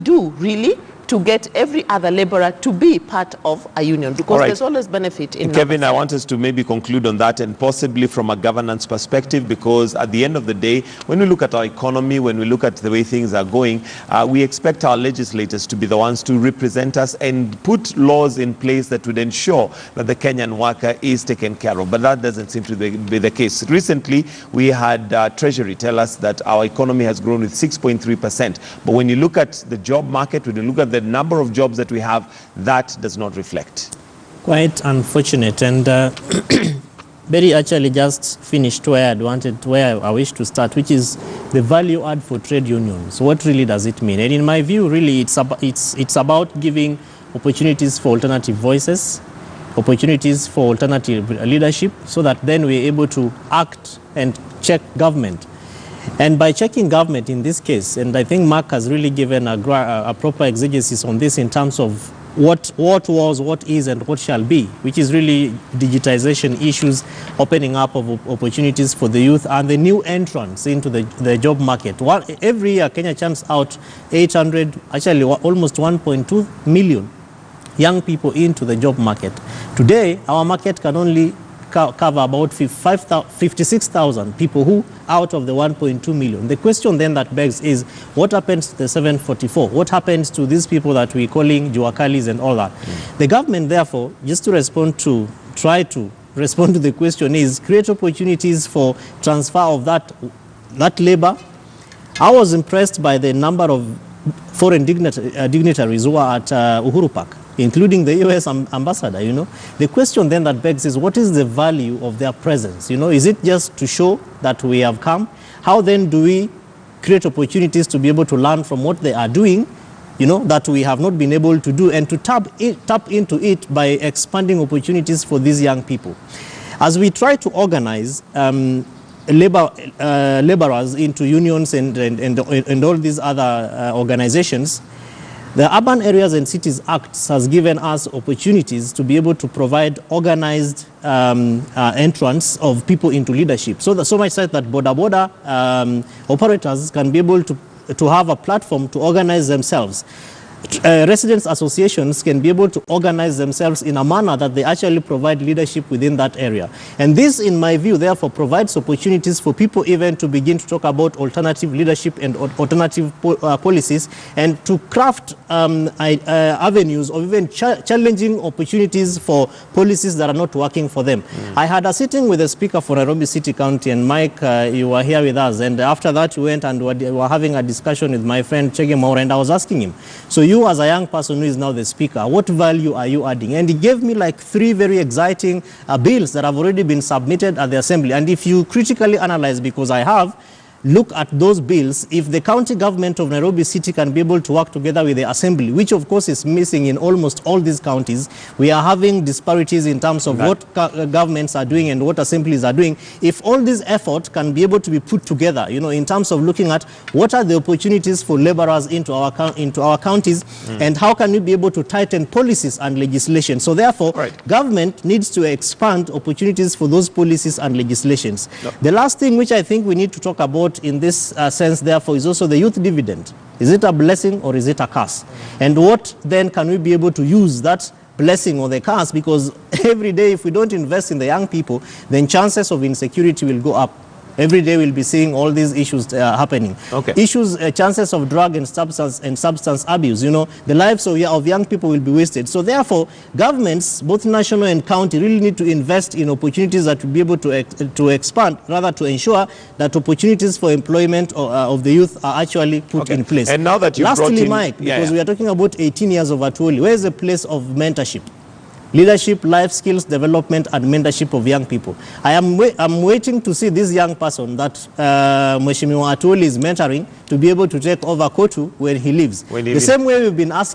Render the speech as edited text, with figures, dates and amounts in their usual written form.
do really to get every other laborer to be part of a union, because there's always benefit in Kevin, I want us to maybe conclude on that, and possibly from a governance perspective, because at the end of the day, when we look at our economy, when we look at the way things are going, we expect our legislators to be the ones to represent us and put laws in place that would ensure that the Kenyan worker is taken care of. But that doesn't seem to be the case. Recently, we had Treasury tell us that our economy has grown with 6.3%. But when you look at the job market, when you look at the number of jobs that we have, that does not reflect. Quite unfortunate. And Betty actually just finished where I wish to start, which is the value add for trade unions. What really does it mean? And in my view, really, it's about giving opportunities for alternative voices, opportunities for alternative leadership, so that then we're able to act and check government. And by checking government in this case, and I think Mark has really given a proper exegesis on this in terms of what was, what is, and what shall be, which is really digitization issues, opening up of opportunities for the youth, and the new entrants into the job market. Every year, Kenya churns out 800, actually almost 1.2 million young people into the job market. Today, our market can only cover about 56,000 people who out of the 1.2 million. The question then that begs is, what happens to the 744? What happens to these people that we're calling Juakalis and all that? The government, therefore, just to try to respond to the question, is create opportunities for transfer of that labor. I was impressed by the number of foreign dignitaries who are at Uhuru Park, including the US ambassador. The question then that begs is, what is the value of their presence? Is it just to show that we have come? How then do we create opportunities to be able to learn from what they are doing, that we have not been able to do, and to tap into it by expanding opportunities for these young people? As we try to organize laborers into unions and all these other organizations, the Urban Areas and Cities Act has given us opportunities to be able to provide organized entrance of people into leadership. So much so that border operators can be able to have a platform to organize themselves. Residents associations can be able to organize themselves in a manner that they actually provide leadership within that area. And this, in my view, therefore provides opportunities for people even to begin to talk about alternative leadership and alternative policies, and to craft avenues of even challenging opportunities for policies that are not working for them. I had a sitting with the Speaker for Nairobi City County, and Mike, you were here with us, and after that we went and we were having a discussion with my friend Chege Maura, and I was asking him, so you as a young person who is now the Speaker, what value are you adding? And he gave me like 3 very exciting bills that have already been submitted at the Assembly. And if you critically analyze, because I have, look at those bills, if the county government of Nairobi City can be able to work together with the Assembly, which of course is missing in almost all these counties, we are having disparities in terms of what governments are doing and what assemblies are doing. If all this effort can be able to be put together, in terms of looking at what are the opportunities for laborers into our counties, and how can we be able to tighten policies and legislation. So therefore, government needs to expand opportunities for those policies and legislations. The last thing which I think we need to talk about in this sense, therefore, is also the youth dividend. Is it a blessing or is it a curse? And what then can we be able to use that blessing or the curse? Because every day, if we don't invest in the young people, then chances of insecurity will go up. Every day we'll be seeing all these issues happening. Issues, chances of drug and substance abuse. The lives of young people will be wasted. So therefore, governments, both national and county, really need to invest in opportunities that will be able to expand, rather to ensure that opportunities for employment of the youth are actually put in place. And now that you lastly, Mike, because we are talking about 18 years of Atuoli, where is the place of mentorship? Leadership, life skills development, and mentorship of young people. I'm waiting to see this young person that Mheshimiwa Atuoli is mentoring to be able to take over Kotu where he lives. The same way we've been asking